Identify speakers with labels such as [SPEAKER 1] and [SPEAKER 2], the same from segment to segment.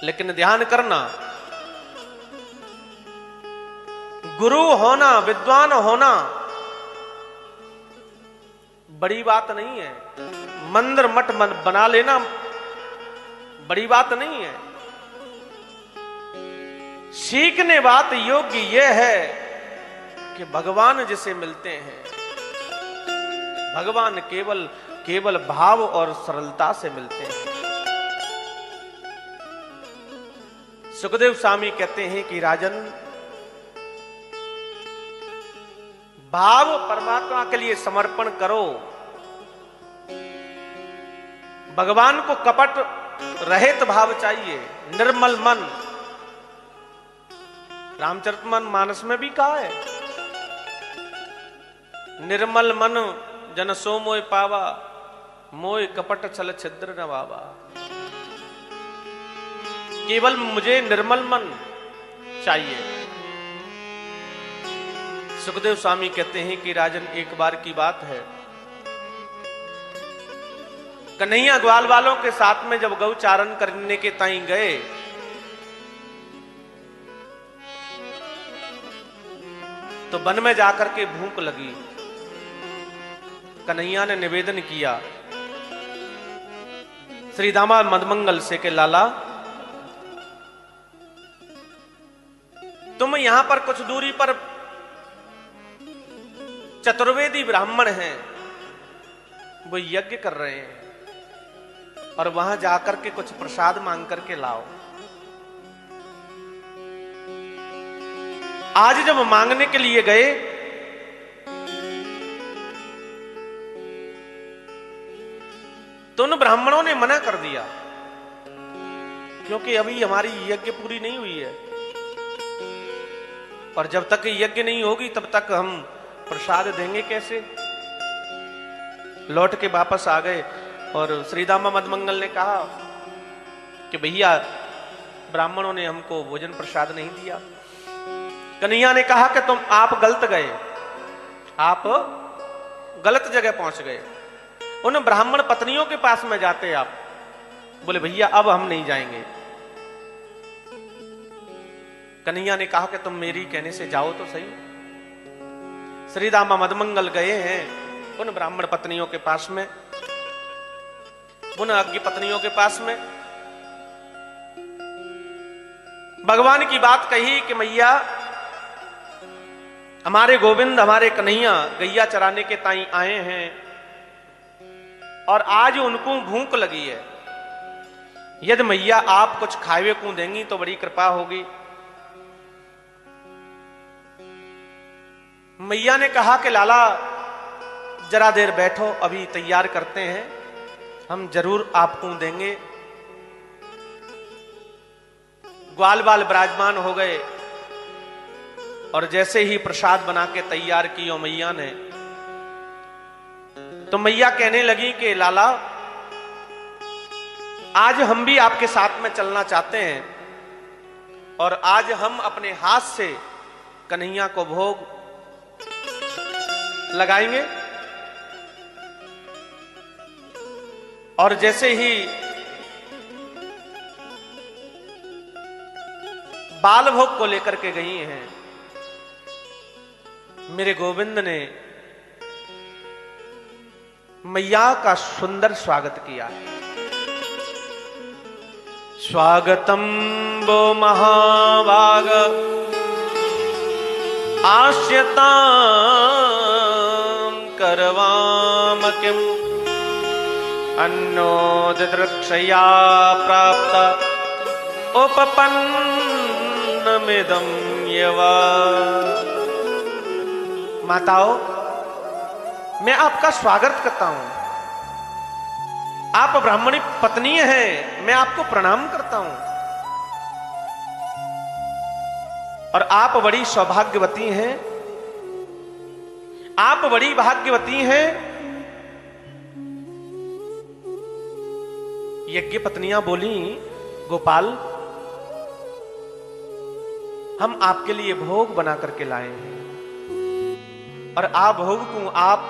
[SPEAKER 1] लेकिन ध्यान करना, गुरु होना, विद्वान होना बड़ी बात नहीं है। मंदिर मठ बना लेना बड़ी बात नहीं है। सीखने बात योग्य यह है कि भगवान जिसे मिलते हैं, भगवान केवल भाव और सरलता से मिलते हैं। सुखदेव स्वामी कहते हैं कि राजन, भाव परमात्मा के लिए समर्पण करो। भगवान को कपट रहित भाव चाहिए, निर्मल मन। रामचरितमानस में भी कहा है, निर्मल मन जन सो मोय पावा, मोय कपट छल छिद्र न बाबा। केवल मुझे निर्मल मन चाहिए। सुखदेव स्वामी कहते हैं कि राजन, एक बार की बात है, कन्हैया ग्वाल वालों के साथ में जब गौचारण करने के ताई गए, तो वन में जाकर के भूख लगी। कन्हैया ने निवेदन किया श्री दामा मदमंगल से कि लाला, तुम यहां पर कुछ दूरी पर चतुर्वेदी ब्राह्मण हैं, वो यज्ञ कर रहे हैं, और वहां जाकर के कुछ प्रसाद मांग करके लाओ। आज जब मांगने के लिए गए, तो उन ब्राह्मणों ने मना कर दिया, क्योंकि अभी हमारी यज्ञ पूरी नहीं हुई है, और जब तक यज्ञ नहीं होगी तब तक हम प्रसाद देंगे कैसे। लौट के वापस आ गए, और श्रीदामा मदमंगल ने कहा कि भैया, ब्राह्मणों ने हमको भोजन प्रसाद नहीं दिया। कन्हैया ने कहा कि आप गलत गए, आप गलत जगह पहुंच गए। उन ब्राह्मण पत्नियों के पास में जाते आप। बोले भैया, अब हम नहीं जाएंगे। कन्हैया ने कहा कि तुम मेरी कहने से जाओ तो सही। श्रीदामा मदमंगल गए हैं उन ब्राह्मण पत्नियों के पास में, उन अज्ञ पत्नियों के पास में। भगवान की बात कही कि मैया, हमारे गोविंद, हमारे कन्हैया गैया चराने के ताई आए हैं, और आज उनको भूख लगी है। यदि मैया आप कुछ खावे को देंगी तो बड़ी कृपा होगी। मैया ने कहा कि लाला, जरा देर बैठो, अभी तैयार करते हैं, हम जरूर आपको देंगे। ग्वाल बाल विराजमान हो गए, और जैसे ही प्रसाद बना के तैयार किया मैया ने, तो मैया कहने लगी कि लाला, आज हम भी आपके साथ में चलना चाहते हैं, और आज हम अपने हाथ से कन्हैया को भोग लगाएंगे। और जैसे ही बाल भोग को लेकर के गई हैं, मेरे गोविंद ने मैया का सुंदर स्वागत किया है। स्वागतम वो महाभाग आश्यतां करवाम किम, अन्नो दिदृक्षया प्राप्त उपपन्नमिदं यवा। माताओं, मैं आपका स्वागत करता हूं। आप ब्राह्मणी पत्नी हैं, मैं आपको प्रणाम करता हूं, और आप बड़ी सौभाग्यवती हैं, आप बड़ी भाग्यवती हैं। यज्ञ पत्नियां बोली, गोपाल, हम आपके लिए भोग बना करके लाए हैं, और आप भोग को आप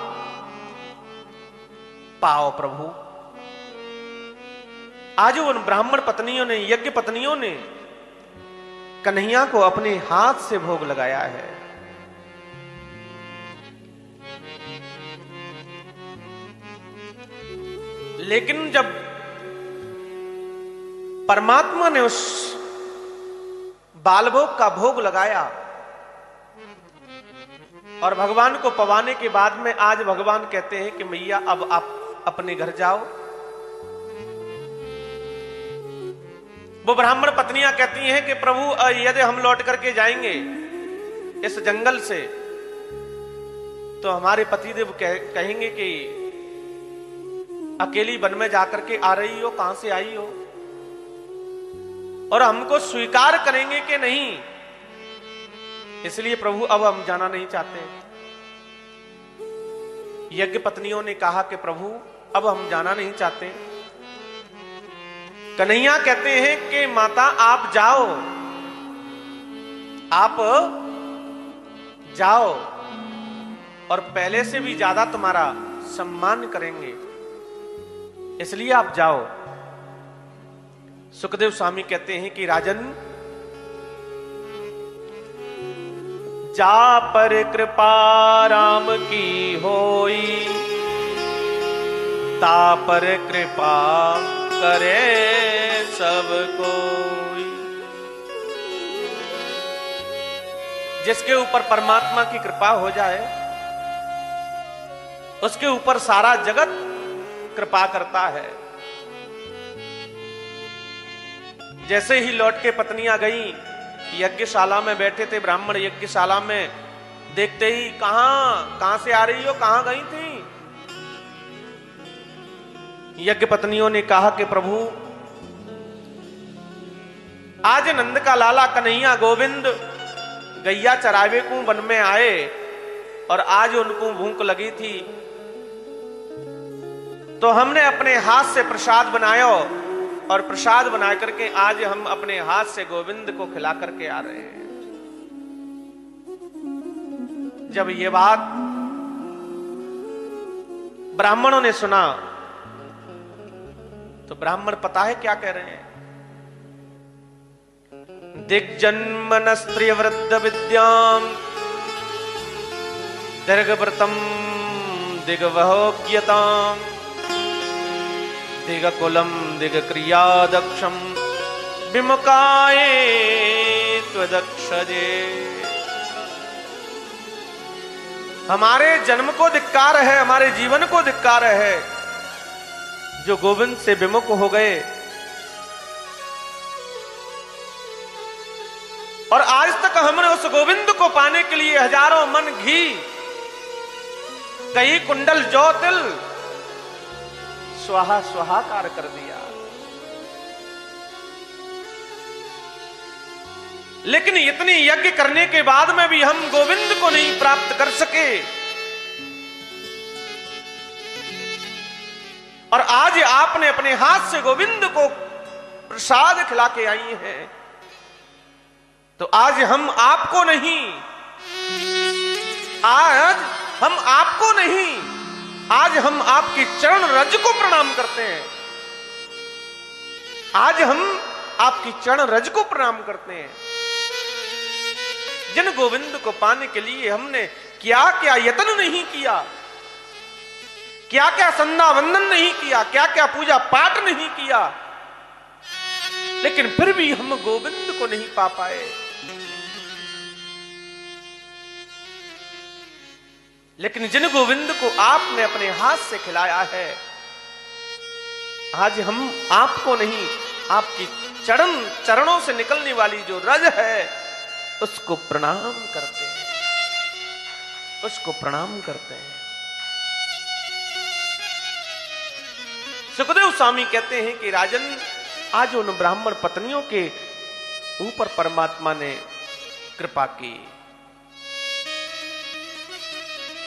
[SPEAKER 1] पाओ प्रभु। आज उन ब्राह्मण पत्नियों ने, यज्ञ पत्नियों ने कन्हैया को अपने हाथ से भोग लगाया है। लेकिन जब परमात्मा ने उस बालभोग का भोग लगाया और भगवान को पवाने के बाद में आज भगवान कहते हैं कि मैया अब आप अपने घर जाओ। वो ब्राह्मण पत्नियां कहती हैं कि प्रभु यदि हम लौट करके जाएंगे इस जंगल से तो हमारे पतिदेव कहेंगे कि अकेली वन में जाकर के आ रही हो, कहां से आई हो, और हमको स्वीकार करेंगे कि नहीं। इसलिए प्रभु अब हम जाना नहीं चाहते। यज्ञ पत्नियों ने कहा कि प्रभु अब हम जाना नहीं चाहते। कन्हैया कहते हैं कि माता आप जाओ, आप जाओ और पहले से भी ज्यादा तुम्हारा सम्मान करेंगे, इसलिए आप जाओ। सुखदेव स्वामी कहते हैं कि राजन, जा पर कृपा राम की होई, ता पर कृपा करे सब कोई। जिसके ऊपर परमात्मा की कृपा हो जाए उसके ऊपर सारा जगत कृपा करता है। जैसे ही लौट के पत्नियां गई, यज्ञशाला में बैठे थे ब्राह्मण, यज्ञशाला में देखते ही कहां से आ रही हो, कहां गई थी। यज्ञ पत्नियों ने कहा कि प्रभु आज नंद का लाला कन्हैया गोविंद गैया चरावे को वन में आए और आज उनको भूख लगी थी तो हमने अपने हाथ से प्रसाद बनाया और प्रसाद बना करके आज हम अपने हाथ से गोविंद को खिला करके आ रहे हैं। जब ये बात ब्राह्मणों ने सुना तो ब्राह्मण पता है क्या कह रहे हैं? दिग्जन्मन स्त्रिय वृद्ध विद्याम दीर्घव्रतम दिग्वहोग्यताम दिगकुलम दिगक्रिया दक्षम विमुकाये त्वदक्षजे। हमारे जन्म को धिक्कार है, हमारे जीवन को धिक्कार है जो गोविंद से विमुख हो गए। और आज तक हमने उस गोविंद को पाने के लिए हजारों मन घी, कई कुंडल जौ तिल स्वाहा स्वाहाकार कर दिया, लेकिन इतनी यज्ञ करने के बाद में भी हम गोविंद को नहीं प्राप्त कर सके। और आज आपने अपने हाथ से गोविंद को प्रसाद खिला के आई हैं, तो आज हम आपको नहीं, आज हम आपको नहीं, आज हम आपकी चरण रज को प्रणाम करते हैं। आज हम आपकी चरण रज को प्रणाम करते हैं। जिन गोविंद को पाने के लिए हमने क्या क्या यत्न नहीं किया, क्या क्या संध्या वंदन नहीं किया, क्या क्या पूजा पाठ नहीं किया, लेकिन फिर भी हम गोविंद को नहीं पा पाए। लेकिन जिन गोविंद को आपने अपने हाथ से खिलाया है, आज हम आपको नहीं, आपकी चरणों से निकलने वाली जो रज है उसको प्रणाम करते हैं, उसको प्रणाम करते हैं। सुखदेव स्वामी कहते हैं कि राजन, आज उन ब्राह्मण पत्नियों के ऊपर परमात्मा ने कृपा की।